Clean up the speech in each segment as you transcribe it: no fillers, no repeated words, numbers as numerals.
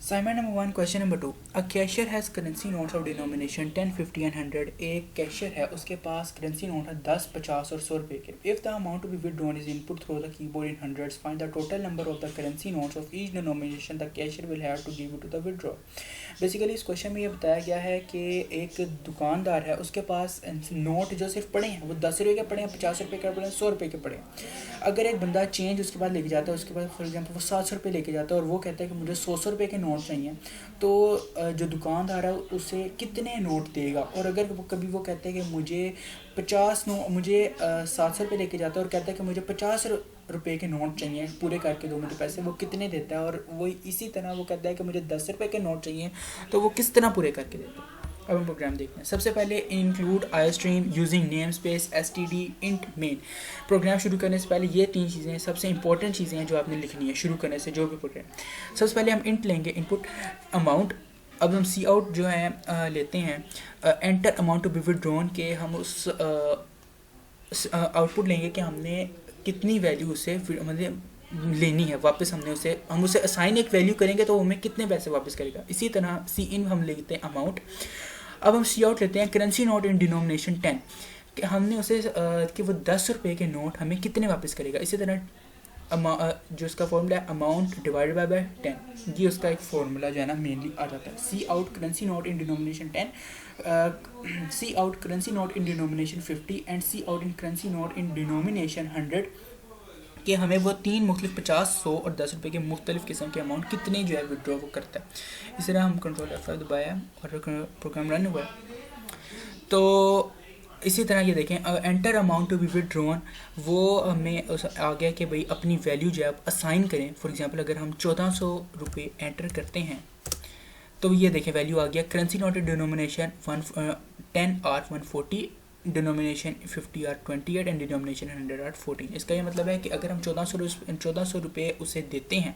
Assignment number 1, question number 2. A cashier has currency notes of denomination 10, 50 and 100. एक cashier है, उसके पास currency note है 10, 50 और 100 रुपये के. If the amount to be withdrawn is input through the keyboard in hundreds, find the total number of the currency notes of each denomination the cashier will have to give to the withdrawer. Basically इस question में ये बताया गया है कि एक दुकानदार है, उसके पास नोट जो सिर्फ पड़े हैं वो 10 रुपये के पड़े हैं, 50 रुपये के पड़े हैं, 100 रुपये के पड़े हैं. अगर एक बंदा चेंज उसके बाद लेके जाता है, उसके बाद फॉर एग्जांपल वो 700 रुपये लेके जाता है और वो कहता है कि मुझे 100 रुपये के नोट चाहिए, तो जो दुकानदार है उसे कितने नोट देगा. और अगर वो कभी वो कहता है कि मुझे 700 रुपये लेके जाता है और कहता है कि मुझे 50 रुपये के नोट चाहिए, पूरे करके दो मुझे पैसे, वो कितने देता है. और वो इसी तरह वो कहता है कि मुझे 10 रुपये के नोट चाहिए, तो वो किस तरह पूरे करके देता है. अब हम प्रोग्राम देखते हैं. सबसे पहले include iostream using namespace std int main. प्रोग्राम शुरू करने से पहले ये 3 चीज़ें सबसे इंपॉर्टेंट चीज़ें हैं जो आपने लिखनी है शुरू करने से जो भी प्रोग्राम. सबसे पहले हम इंट लेंगे, इनपुट अमाउंट. अब हम सी आउट जो है लेते हैं enter amount to be withdrawn के. हम उस आउटपुट लेंगे कि हमने कितनी वैल्यू उससे मतलब लेनी है वापस. हम उसे असाइन एक वैल्यू करेंगे तो हमें कितने पैसे वापस करेगा. इसी तरह सी इन हम लेते हैं अमाउंट. अब हम सी आउट लेते हैं करेंसी नोट इन डिनोमिनेशन 10 कि हमने उसे कि वो 10 रुपये के नोट हमें कितने वापस करेगा. इसी तरह जो उसका फॉर्मूला है अमाउंट डिवाइडेड बाय 10, ये उसका एक फॉर्मूला जो है ना मेनली आ जाता है. See out currency note in denomination 10, see out currency note in denomination 50 and see out in currency note in denomination 100 कि हमें वो 3 मुख्तलिफ 50, 100 और 10 रुपये के मुख्तलिफ किस्म के अमाउंट कितने जो है विड्रॉ वो करता है. इस तरह हम कंट्रोल F5 दबाया और प्रोग्राम रन हुआ. तो इसी तरह ये देखें enter amount to be withdrawn, वो हमें आ गया कि भाई अपनी वैल्यू जो है आप असाइन करें. फॉर एग्जांपल अगर हम 1400 रुपये एंटर करते हैं तो ये देखें वैल्यू आ गया. Currency note denomination 10 are 140, denomination 50 are 28 and denomination 100 are 14. इसका ये मतलब है कि अगर हम 1400 रुपये उसे देते हैं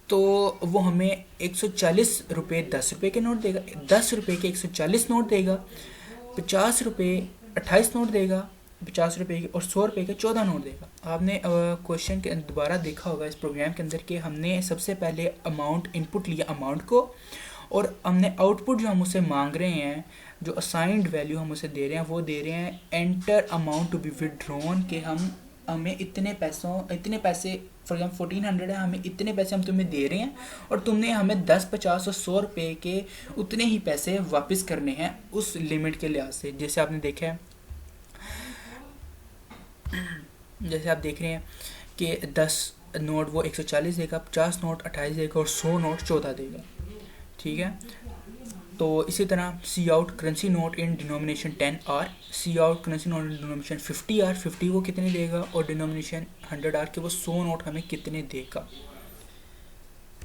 तो वो हमें 140 रुपये 10 रुपये के नोट देगा, 10 रुपये के 140 नोट देगा, 50 रुपये 28 नोट देगा, 50 रुपये के और 100 रुपये के 14 नोट देगा. आपने क्वेश्चन के दोबारा देखा होगा इस प्रोग्राम के अंदर कि हमने सबसे पहले अमाउंट इनपुट लिया अमाउंट को, और हमने आउटपुट जो हम उसे मांग रहे हैं, जो असाइंड वैल्यू हम उसे दे रहे हैं, वो दे रहे हैं enter amount to be withdrawn कि हमें इतने पैसे फॉर एग्जाम्पल 1400 है, हमें इतने पैसे हम तुम्हें दे रहे हैं और तुमने हमें 10, 50 और 100 रुपये के उतने ही पैसे वापस करने हैं उस लिमिट के लिहाज से. जैसे आपने देखा है, जैसे आप देख रहे हैं कि 10 नोट वो 140 देगा, 50 नोट 28 देगा और 100 नोट 14 देगा. ठीक है. तो इसी तरह see out currency note in denomination 10 आर, see out currency note in denomination 50 आर, 50 वो कितने देगा, और डिनोमिनेशन 100 आर के वो 100 नोट हमें कितने देगा.